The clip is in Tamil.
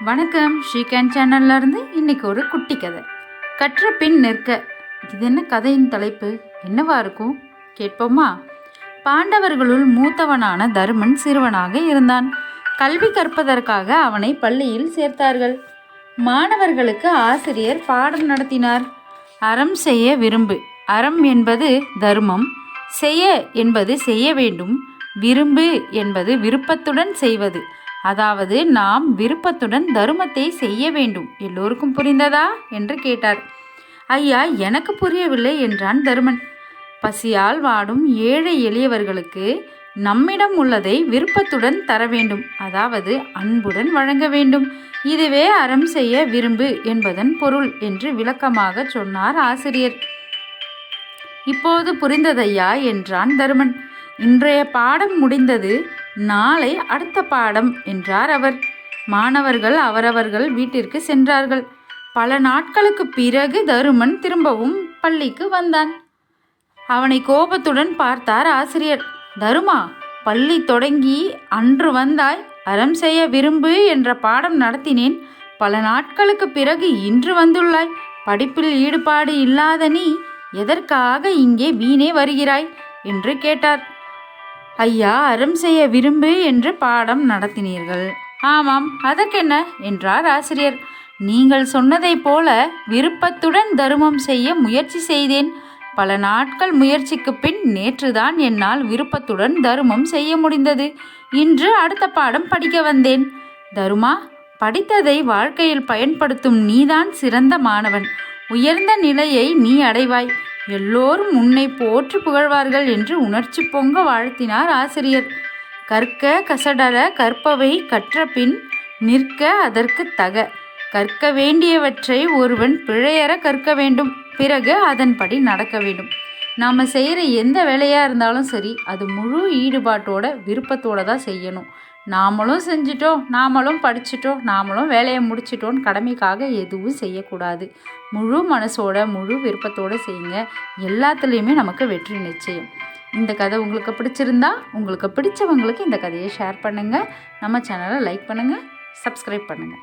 வணக்கம், ஸ்ரீகாந்த் சேனல்லேருந்து இன்னைக்கு ஒரு குட்டி கதை. கற்ற பின் நிற்க. இது என்ன கதையின் தலைப்பு? என்னவா இருக்கும் கேட்போமா? பாண்டவர்களுள் மூத்தவனான தருமன் சிறுவனாக இருந்தான். கல்வி கற்பதற்காக அவனை பள்ளியில் சேர்த்தார்கள். மாணவர்களுக்கு ஆசிரியர் பாடம் நடத்தினார். அறம் செய்ய விரும்பு. அறம் என்பது தர்மம், செய்ய என்பது செய்ய வேண்டும், விரும்பு என்பது விருப்பத்துடன் செய்வது. அதாவது நாம் விருப்பத்துடன் தருமத்தை செய்ய வேண்டும். எல்லோருக்கும் புரிந்ததா என்று கேட்டார். ஐயா, எனக்கு புரியவில்லை என்றான் தருமன். பசியால் வாடும் ஏழை எளியவர்களுக்கு நம்மிடம் உள்ளதை விருப்பத்துடன் தர வேண்டும், அதாவது அன்புடன் வழங்க வேண்டும். இதுவே அறம் செய்ய விரும்பு என்பதன் பொருள் என்று விளக்கமாக சொன்னார் ஆசிரியர். இப்போது புரிந்ததையா என்றான் தருமன். இன்றைய பாடம் முடிந்தது, நாளை அடுத்த பாடம் என்றார் அவர். மாணவர்கள் அவரவர்கள் வீட்டிற்கு சென்றார்கள். பல நாட்களுக்கு பிறகு தருமன் திரும்பவும் பள்ளிக்கு வந்தான். அவனை கோபத்துடன் பார்த்தார் ஆசிரியர். தருமா, பள்ளி தொடங்கி அன்று வந்தாய், அறம் செய்ய விரும்பு என்ற பாடம் நடத்தினேன். பல நாட்களுக்கு பிறகு இன்று வந்துள்ளாய். படிப்பில் ஈடுபாடு இல்லாத நீ எதற்காக இங்கே வீணே வருகிறாய் என்று கேட்டார். ஐயா, அறம் செய்ய விரும்பு என்று பாடம் நடத்தினீர்கள். ஆமாம், அதற்கென்ன என்றார் ஆசிரியர். நீங்கள் சொன்னதைப் போல விருப்பத்துடன் தருமம் செய்ய முயற்சி செய்தேன். பல நாட்கள் முயற்சிக்கு பின் நேற்றுதான் என்னால் விருப்பத்துடன் தருமம் செய்ய முடிந்தது. இன்று அடுத்த பாடம் படிக்க வந்தேன். தருமா, படித்ததை வாழ்க்கையில் பயன்படுத்தும் நீதான் சிறந்த மாணவன். உயர்ந்த நிலையை நீ அடைவாய். எல்லோரும் உன்னை போற்றி புகழ்வார்கள் என்று உணர்ச்சி பொங்க வாழ்த்தினார் ஆசிரியர். கற்க கசடர கற்பவை கற்ற பின் நிற்க அதற்கு தக. கற்க வேண்டியவற்றை ஒருவன் பிழையற கற்க வேண்டும், பிறகு அதன்படி நடக்க வேண்டும். நாம் செய்கிற எந்த வேலையாக இருந்தாலும் சரி, அது முழு ஈடுபாட்டோட விருப்பத்தோடு தான் செய்யணும். நாமளும் செஞ்சிட்டோம், நாமளும் படிச்சிட்டோம், நாமளும் வேலையை முடிச்சிட்டோன்னு கடமைக்காக எதுவும் செய்யக்கூடாது. முழு மனசோட முழு விருப்பத்தோடு செய்யுங்க. எல்லாத்துலேயுமே நமக்கு வெற்றி நிச்சயம். இந்த கதை உங்களுக்கு பிடிச்சிருந்தா உங்களுக்கு பிடிச்சவங்களுக்கு இந்த கதையை ஷேர் பண்ணுங்கள். நம்ம சேனலை லைக் பண்ணுங்கள், சப்ஸ்கிரைப் பண்ணுங்கள்.